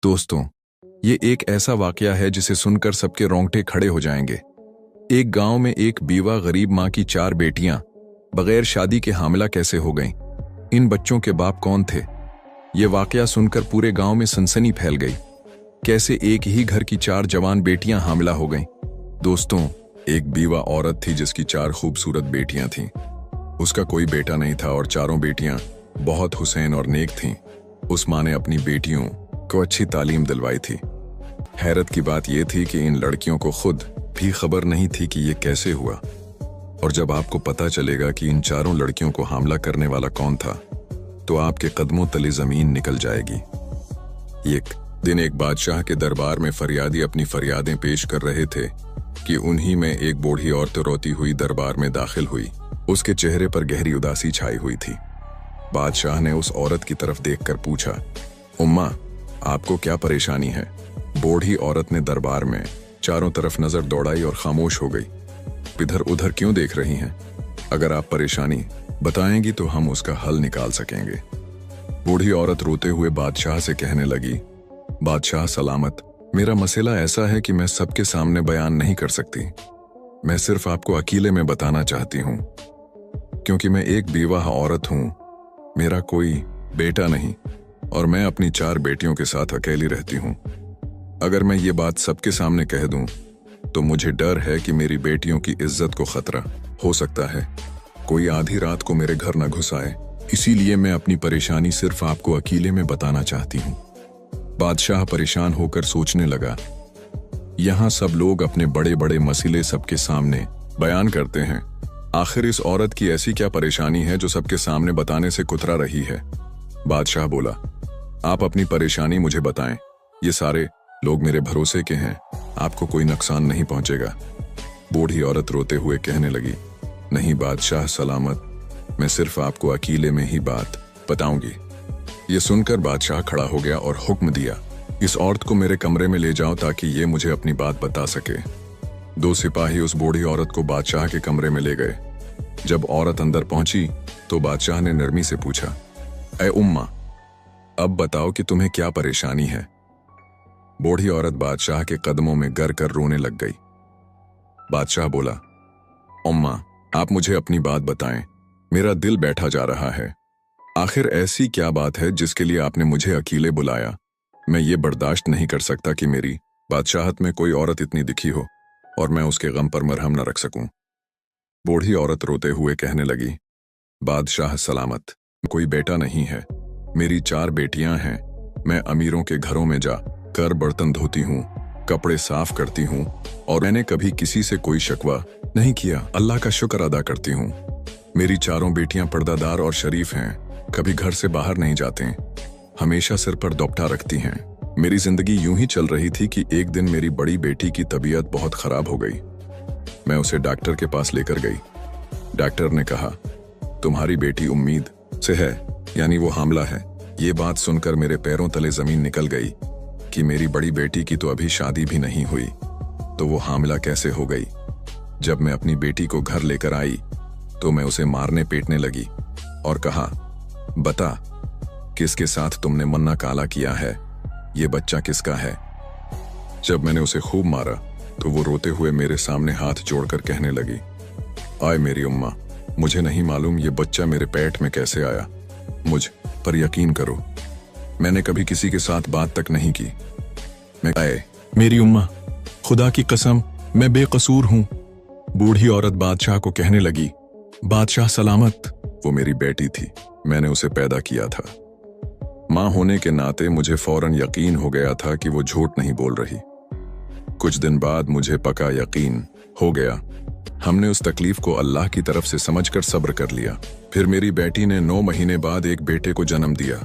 दोस्तों, ये एक ऐसा वाकया है जिसे सुनकर सबके रोंगटे खड़े हो जाएंगे। एक गांव में एक बीवा गरीब माँ की 4 बेटियां बगैर शादी के हामिला कैसे हो गईं? इन बच्चों के बाप कौन थे? ये वाकया सुनकर पूरे गांव में सनसनी फैल गई। कैसे एक ही घर की 4 जवान बेटियां हामिला हो गईं? दोस्तों, एक बीवा औरत थी जिसकी 4 खूबसूरत बेटियां थीं। उसका कोई बेटा नहीं था और चारों बेटियां बहुत हुसैन और नेक थीं। उस माँ ने अपनी बेटियों को अच्छी तालीम दिलवाई थी। हैरत की बात यह थी कि इन लड़कियों को खुद भी खबर नहीं थी कि ये कैसे हुआ। और जब आपको पता चलेगा कि इन चारों लड़कियों को हमला करने वाला कौन था, तो आपके कदमों तले जमीन निकल जाएगी। एक दिन एक बादशाह के दरबार में फरियादी अपनी फरियादें पेश कर रहे थे कि उन्हीं में एक बूढ़ी औरत रोती हुई दरबार में दाखिल हुई। उसके चेहरे पर गहरी उदासी छाई हुई थी। बादशाह ने उस औरत की तरफ देखकर पूछा, उम्मा, आपको क्या परेशानी है? बूढ़ी औरत ने दरबार में चारों तरफ नजर दौड़ाई और खामोश हो गई। इधर उधर क्यों देख रही हैं? अगर आप परेशानी बताएंगी तो हम उसका हल निकाल सकेंगे। बूढ़ी औरत रोते हुए बादशाह से कहने लगी, बादशाह सलामत, मेरा मसला ऐसा है कि मैं सबके सामने बयान नहीं कर सकती। मैं सिर्फ आपको अकेले में बताना चाहती हूँ, क्योंकि मैं एक बीवाह औरत हूँ। मेरा कोई बेटा नहीं और मैं अपनी 4 बेटियों के साथ अकेली रहती हूँ। अगर मैं ये बात सबके सामने कह दूं, तो मुझे डर है कि मेरी बेटियों की इज्जत को खतरा हो सकता है। कोई आधी रात को मेरे घर न घुस आए, इसीलिए मैं अपनी परेशानी सिर्फ आपको अकेले में बताना चाहती हूँ। बादशाह परेशान होकर सोचने लगा, यहाँ सब लोग अपने बड़े बड़े मसले सबके सामने बयान करते हैं। आखिर इस औरत की ऐसी क्या परेशानी है जो सबके सामने बताने से कुतरा रही है? बादशाह बोला, आप अपनी परेशानी मुझे बताएं। ये सारे लोग मेरे भरोसे के हैं, आपको कोई नुकसान नहीं पहुंचेगा। बूढ़ी औरत रोते हुए कहने लगी, नहीं बादशाह सलामत, मैं सिर्फ आपको अकेले में ही बात बताऊंगी। ये सुनकर बादशाह खड़ा हो गया और हुक्म दिया, इस औरत को मेरे कमरे में ले जाओ ताकि ये मुझे अपनी बात बता सके। 2 सिपाही उस बूढ़ी औरत को बादशाह के कमरे में ले गए। जब औरत अंदर पहुंची तो बादशाह ने नरमी से पूछा, ऐ उम्मा, अब बताओ कि तुम्हें क्या परेशानी है? बूढ़ी औरत बादशाह के कदमों में गिर कर रोने लग गई। बादशाह बोला, उम्मा, आप मुझे अपनी बात बताएं, मेरा दिल बैठा जा रहा है। आखिर ऐसी क्या बात है जिसके लिए आपने मुझे अकेले बुलाया? मैं ये बर्दाश्त नहीं कर सकता कि मेरी बादशाहत में कोई औरत इतनी दिखी हो और मैं उसके गम पर मरहम न रख सकूं। बूढ़ी औरत रोते हुए कहने लगी, बादशाह सलामत, कोई बेटा नहीं है, मेरी 4 बेटियां हैं। मैं अमीरों के घरों में जा कर बर्तन धोती हूँ, कपड़े साफ करती हूँ और मैंने कभी किसी से कोई शिकवा नहीं किया। अल्लाह का शुक्र अदा करती हूँ। मेरी 4 बेटियां पर्दादार और शरीफ हैं, कभी घर से बाहर नहीं जाते, हमेशा सिर पर दोपटा रखती हैं। मेरी जिंदगी यूं ही चल रही थी कि एक दिन मेरी बड़ी बेटी की तबीयत बहुत खराब हो गई। मैं उसे डॉक्टर के पास लेकर गई। डॉक्टर ने कहा, तुम्हारी बेटी उम्मीद से है, यानी वो हामला है। ये बात सुनकर मेरे पैरों तले जमीन निकल गई कि मेरी बड़ी बेटी की तो अभी शादी भी नहीं हुई, तो वो हामला कैसे हो गई? जब मैं अपनी बेटी को घर लेकर आई तो मैं उसे मारने पीटने लगी और कहा, बता, किसके साथ तुमने मन्ना काला किया है? ये बच्चा किसका है? जब मैंने उसे खूब मारा तो वो रोते हुए मेरे सामने हाथ जोड़कर कहने लगी, आए मेरी उम्मा, मुझे नहीं मालूम ये बच्चा मेरे पेट में कैसे आया। मुझ पर यकीन करो, मैंने कभी किसी के साथ बात तक नहीं की। मेरी उम्मा, खुदा की कसम, मैं बेकसूर हूं। बूढ़ी औरत बादशाह को कहने लगी, बादशाह सलामत, वो मेरी बेटी थी, मैंने उसे पैदा किया था। मां होने के नाते मुझे फौरन यकीन हो गया था कि वो झूठ नहीं बोल रही। कुछ दिन बाद मुझे पक्का यकीन हो गया। हमने उस तकलीफ को अल्लाह की तरफ से समझकर सब्र कर लिया। फिर मेरी बेटी ने 9 महीने बाद एक बेटे को जन्म दिया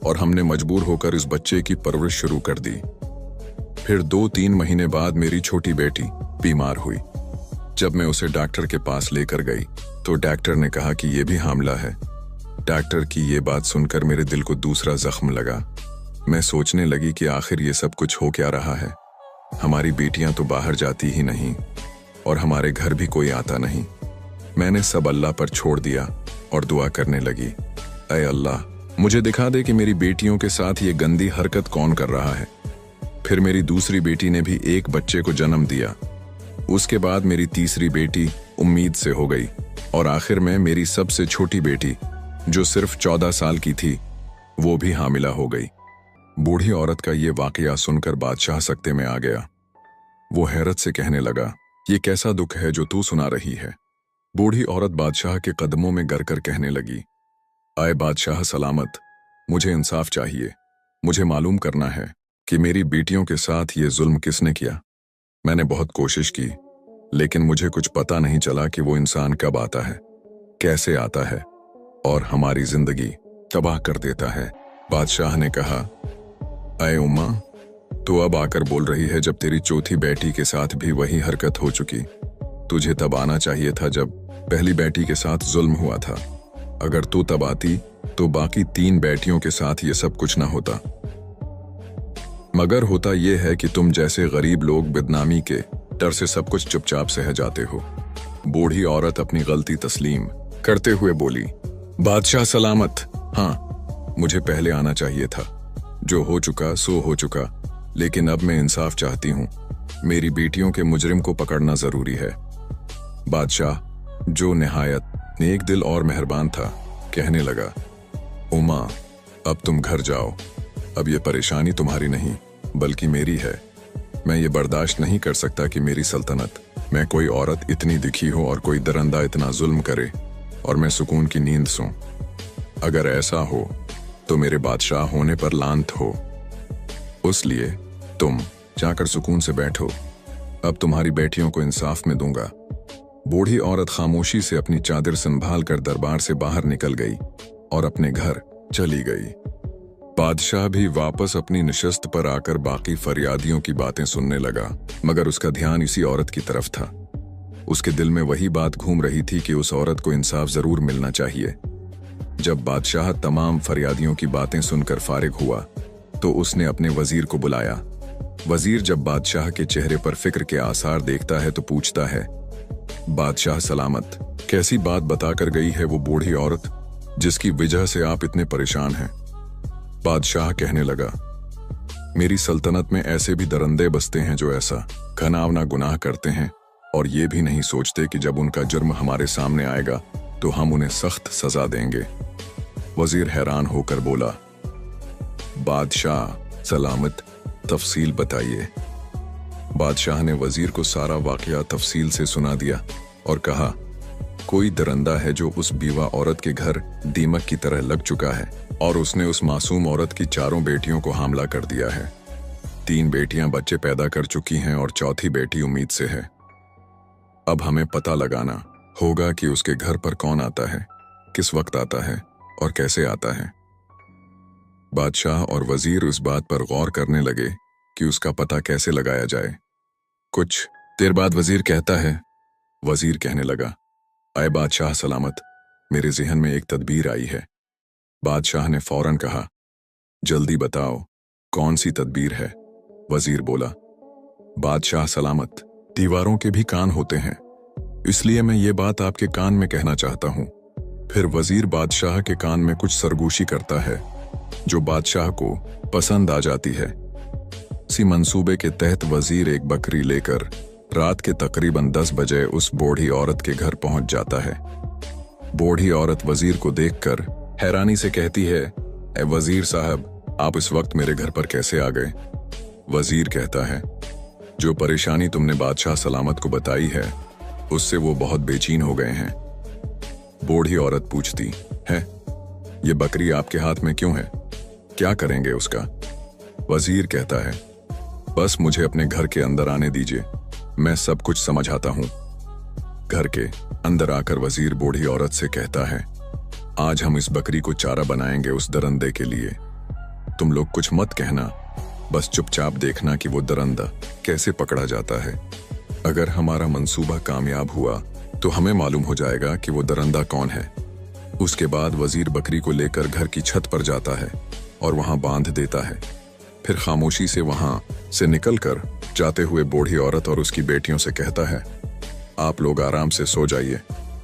और हमने मजबूर होकर इस बच्चे की परवरिश शुरू कर दी। फिर 2-3 महीने बाद मेरी छोटी बेटी बीमार हुई। जब मैं उसे डॉक्टर के पास लेकर गई तो डॉक्टर ने कहा कि ये भी हामला है। डॉक्टर की ये बात सुनकर मेरे दिल को दूसरा जख्म लगा। मैं सोचने लगी कि आखिर ये सब कुछ हो क्या रहा है। हमारी बेटियां तो बाहर जाती ही नहीं और हमारे घर भी कोई आता नहीं। मैंने सब अल्लाह पर छोड़ दिया और दुआ करने लगी, ऐ अल्लाह, मुझे दिखा दे कि मेरी बेटियों के साथ ये गंदी हरकत कौन कर रहा है। फिर मेरी दूसरी बेटी ने भी एक बच्चे को जन्म दिया। उसके बाद मेरी तीसरी बेटी उम्मीद से हो गई और आखिर में मेरी सबसे छोटी बेटी, जो सिर्फ 14 साल की थी, वो भी हामिला हो गई। बूढ़ी औरत का ये वाकया सुनकर बादशाह सकते में आ गया। वो हैरत से कहने लगा, ये कैसा दुख है जो तू सुना रही है। बूढ़ी औरत बादशाह के कदमों में गिर कर कहने लगी, आए बादशाह सलामत, मुझे इंसाफ चाहिए। मुझे मालूम करना है कि मेरी बेटियों के साथ ये जुल्म किसने किया। मैंने बहुत कोशिश की, लेकिन मुझे कुछ पता नहीं चला कि वो इंसान कब आता है, कैसे आता है और हमारी जिंदगी तबाह कर देता है। बादशाह ने कहा, अय उम्मा, तो अब आकर बोल रही है जब तेरी चौथी बेटी के साथ भी वही हरकत हो चुकी। तुझे तब आना चाहिए था जब पहली बेटी के साथ जुल्म हुआ था। अगर तू तब आती तो बाकी 3 बेटियों के साथ ये सब कुछ ना होता। मगर होता यह है कि तुम जैसे गरीब लोग बदनामी के डर से सब कुछ चुपचाप सह जाते हो। बूढ़ी औरत अपनी गलती तस्लीम करते हुए बोली, बादशाह सलामत, हाँ, मुझे पहले आना चाहिए था। जो हो चुका सो हो चुका, लेकिन अब मैं इंसाफ चाहती हूँ। मेरी बेटियों के मुजरिम को पकड़ना जरूरी है। बादशाह, जो निहायत नेक दिल और मेहरबान था, कहने लगा, उमा, अब तुम घर जाओ। अब ये परेशानी तुम्हारी नहीं बल्कि मेरी है। मैं ये बर्दाश्त नहीं कर सकता कि मेरी सल्तनत में कोई औरत इतनी दिखी हो और कोई दरंदा इतना जुल्म करे और मैं सुकून की नींद सोऊं। अगर ऐसा हो तो मेरे बादशाह होने पर लानत हो। उसलिए तुम जाकर सुकून से बैठो। अब तुम्हारी बेटियों को इंसाफ में दूंगा। बूढ़ी औरत खामोशी से अपनी चादर संभाल कर दरबार से बाहर निकल गई और अपने घर चली गई। बादशाह भी वापस अपनी नशस्त पर आकर बाकी फरियादियों की बातें सुनने लगा, मगर उसका ध्यान इसी औरत की तरफ था। उसके दिल में वही बात घूम रही थी कि उस औरत को इंसाफ जरूर मिलना चाहिए। जब बादशाह तमाम फरियादियों की बातें सुनकर फारिग हुआ तो उसने अपने वजीर को बुलाया। वजीर जब बादशाह के चेहरे पर फिक्र के आसार देखता है तो पूछता है, बादशाह सलामत, कैसी बात बताकर गई है वो बूढ़ी औरत जिसकी वजह से आप इतने परेशान हैं। बादशाह कहने लगा, मेरी सल्तनत में ऐसे भी दरंदे बसते हैं जो ऐसा घनावना गुनाह करते हैं और ये भी नहीं सोचते कि जब उनका जुर्म हमारे सामने आएगा तो हम उन्हें सख्त सजा देंगे। वजीर हैरान होकर बोला, बादशाह सलामत, तफसील बताइए। बादशाह ने वजीर को सारा वाकया तफसील से सुना दिया और कहा, कोई दरंदा है जो उस बीवा औरत के घर दीमक की तरह लग चुका है और उसने उस मासूम औरत की 4 बेटियों को हमला कर दिया है। 3 बेटियां बच्चे पैदा कर चुकी हैं और चौथी बेटी उम्मीद से है। अब हमें पता लगाना होगा कि उसके घर पर कौन आता है, किस वक्त आता है और कैसे आता है। बादशाह और वजीर उस बात पर गौर करने लगे कि उसका पता कैसे लगाया जाए। कुछ देर बाद वजीर कहता है, वजीर कहने लगा, आए बादशाह सलामत, मेरे ज़हन में एक तदबीर आई है। बादशाह ने फौरन कहा, जल्दी बताओ कौन सी तदबीर है। वजीर बोला, बादशाह सलामत, दीवारों के भी कान होते हैं, इसलिए मैं ये बात आपके कान में कहना चाहता हूं। फिर वजीर बादशाह के कान में कुछ सरगोशी करता है जो बादशाह को पसंद आ जाती है। इसी मंसूबे के तहत वजीर एक बकरी लेकर रात के तकरीबन 10 बजे उस बूढ़ी औरत के घर पहुंच जाता है। बूढ़ी औरत वजीर को देखकर हैरानी से कहती है, ए वजीर साहब, आप इस वक्त मेरे घर पर कैसे आ गए। वजीर कहता है, जो परेशानी तुमने बादशाह सलामत को बताई है उससे वो बहुत बेचैन हो गए हैं। बूढ़ी औरत पूछती है, ये बकरी आपके हाथ में क्यों है, क्या करेंगे उसका। वजीर कहता है, बस मुझे अपने घर के अंदर आने दीजिए, मैं सब कुछ समझ आता हूं। घर के अंदर आकर वजीर बूढ़ी औरत से कहता है, आज हम इस बकरी को चारा बनाएंगे उस दरंदे के लिए। तुम लोग कुछ मत कहना, बस चुपचाप देखना कि वो दरंदा कैसे पकड़ा जाता है। अगर हमारा मंसूबा कामयाब हुआ तो हमें मालूम हो जाएगा कि वो दरंदा कौन है। उसके बाद वजीर बकरी को लेकर घर की छत पर जाता है और वहां बांध देता है। फिर खामोशी से वहां से निकलकर जाते हुए बूढ़ी औरत और उसकी बेटियों से कहता है, आप लोग आराम से सो जाइए,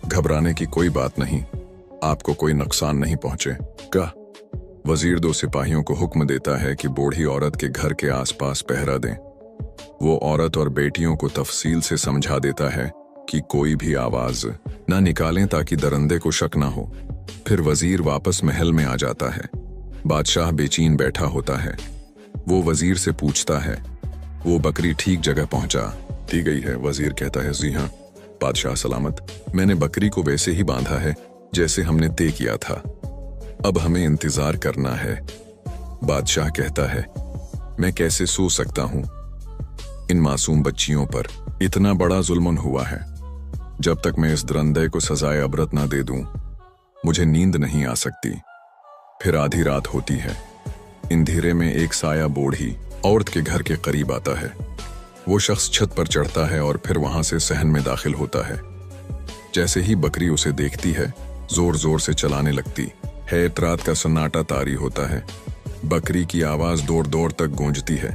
घबराने की कोई बात नहीं, आपको कोई नुकसान नहीं पहुंचेगा। वजीर दो सिपाहियों को हुक्म देता है कि बूढ़ी औरत के घर के आसपास पहरा दें। वो औरत और बेटियों को तफसील से समझा देता है कि कोई भी आवाज न निकालें ताकि दरंदे को शक ना हो। फिर वजीर वापस महल में आ जाता है। बादशाह बेचैन बैठा होता है। वो वजीर से पूछता है, वो बकरी ठीक जगह पहुंचा दी गई है? वजीर कहता है, जी हाँ बादशाह सलामत, मैंने बकरी को वैसे ही बांधा है जैसे हमने तय किया था। अब हमें इंतजार करना है। बादशाह कहता है, मैं कैसे सो सकता हूं? इन मासूम बच्चियों पर इतना बड़ा जुल्म हुआ है। जब तक मैं इस दरंदे को सजाए अबरत ना दे दूं, मुझे नींद नहीं आ सकती। फिर आधी रात होती है। अंधेरे में एक साया बूढ़ी औरत के घर के करीब आता है। वो शख्स छत पर चढ़ता है और फिर वहां से सहन में दाखिल होता है। जैसे ही बकरी उसे देखती है, जोर जोर से चलाने लगती है। रात का सन्नाटा तारी होता है। बकरी की आवाज दूर दूर तक गूंजती है।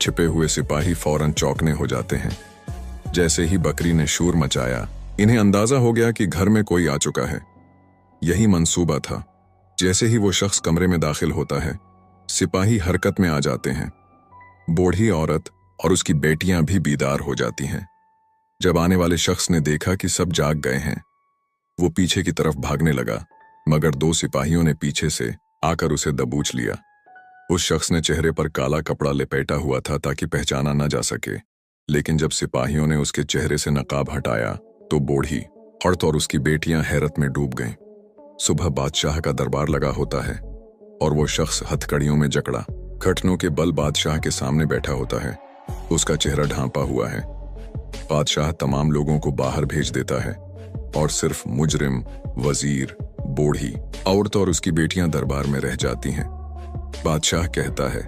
छिपे हुए सिपाही फौरन चौंकने हो जाते हैं। जैसे ही बकरी ने शोर मचाया, इन्हें अंदाजा हो गया कि घर में कोई आ चुका है। यही मंसूबा था। जैसे ही वो शख्स कमरे में दाखिल होता है, सिपाही हरकत में आ जाते हैं। बूढ़ी औरत और उसकी बेटियां भी बीदार हो जाती हैं। जब आने वाले शख्स ने देखा कि सब जाग गए हैं, वो पीछे की तरफ भागने लगा, मगर दो सिपाहियों ने पीछे से आकर उसे दबोच लिया। उस शख्स ने चेहरे पर काला कपड़ा लपेटा हुआ था ताकि पहचाना न जा सके, लेकिन जब सिपाहियों ने उसके चेहरे से नकाब हटाया तो बूढ़ी औरत और उसकी बेटियां हैरत में डूब गईं। सुबह बादशाह का दरबार लगा होता है और वो शख्स हथकड़ियों में जकड़ा घुटनों के बल बादशाह के सामने बैठा होता है। उसका चेहरा ढांपा हुआ है। बादशाह तमाम लोगों को बाहर भेज देता है और सिर्फ मुजरिम, वजीर, बूढ़ी औरत और उसकी बेटियां दरबार में रह जाती हैं। बादशाह कहता है,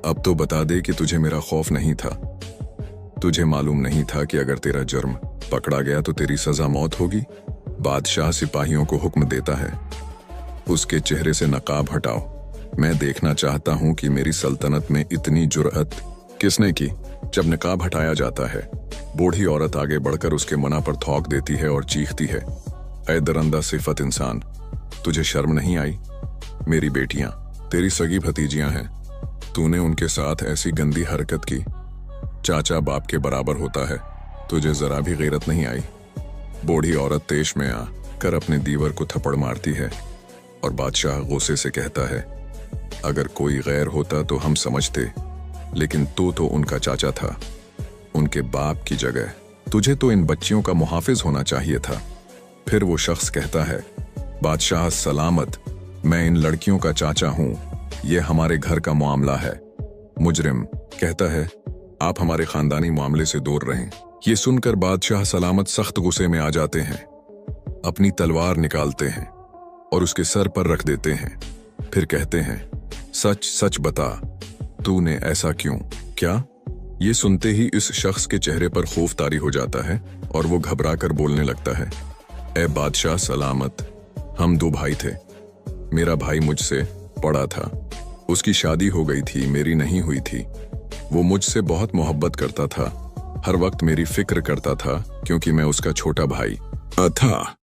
अब तो बता दे कि तुझे मेरा खौफ नहीं था। तुझे मालूम नहीं था कि अगर तेरा जुर्म पकड़ा गया तो तेरी सजा मौत होगी? बादशाह सिपाहियों को हुक्म देता है, उसके चेहरे से नकाब हटाओ। मैं देखना चाहता हूं कि मेरी सल्तनत में इतनी जुर्अत किसने की। जब नकाब हटाया जाता है, बूढ़ी औरत आगे बढ़कर उसके मना पर थौक देती है और चीखती है, ऐ दरंदा सिफत इंसान, तुझे शर्म नहीं आई? मेरी बेटियां तेरी सगी भतीजियां हैं, तूने उनके साथ ऐसी गंदी हरकत की। चाचा बाप के बराबर होता है, तुझे जरा भी गैरत नहीं आई? बूढ़ी औरत तेश में आ कर अपने दीवर को थप्पड़ मारती है और बादशाह गुस्से से कहता है, अगर कोई गैर होता तो हम समझते, लेकिन तू तो उनका चाचा था, उनके बाप की जगह तुझे तो इन बच्चियों का मुहाफिज होना चाहिए था। फिर वो शख्स कहता है, बादशाह सलामत, मैं इन लड़कियों का चाचा हूं, ये हमारे घर का मामला है। मुजरिम कहता है, आप हमारे खानदानी मामले से दूर रहें। ये सुनकर बादशाह सलामत सख्त गुस्से में आ जाते हैं, अपनी तलवार निकालते हैं और उसके सर पर रख देते हैं। फिर कहते हैं, सच सच बता, तूने ऐसा क्यों? क्या? ये सुनते ही इस शख्स के चेहरे पर खौफ तारी हो जाता है और वो घबरा कर बोलने लगता है, ए बादशाह सलामत, हम दो भाई थे। मेरा भाई मुझसे बड़ा था, उसकी शादी हो गई थी, मेरी नहीं हुई थी। वो मुझसे बहुत मोहब्बत करता था, हर वक्त मेरी फिक्र करता था क्योंकि मैं उसका छोटा भाई था।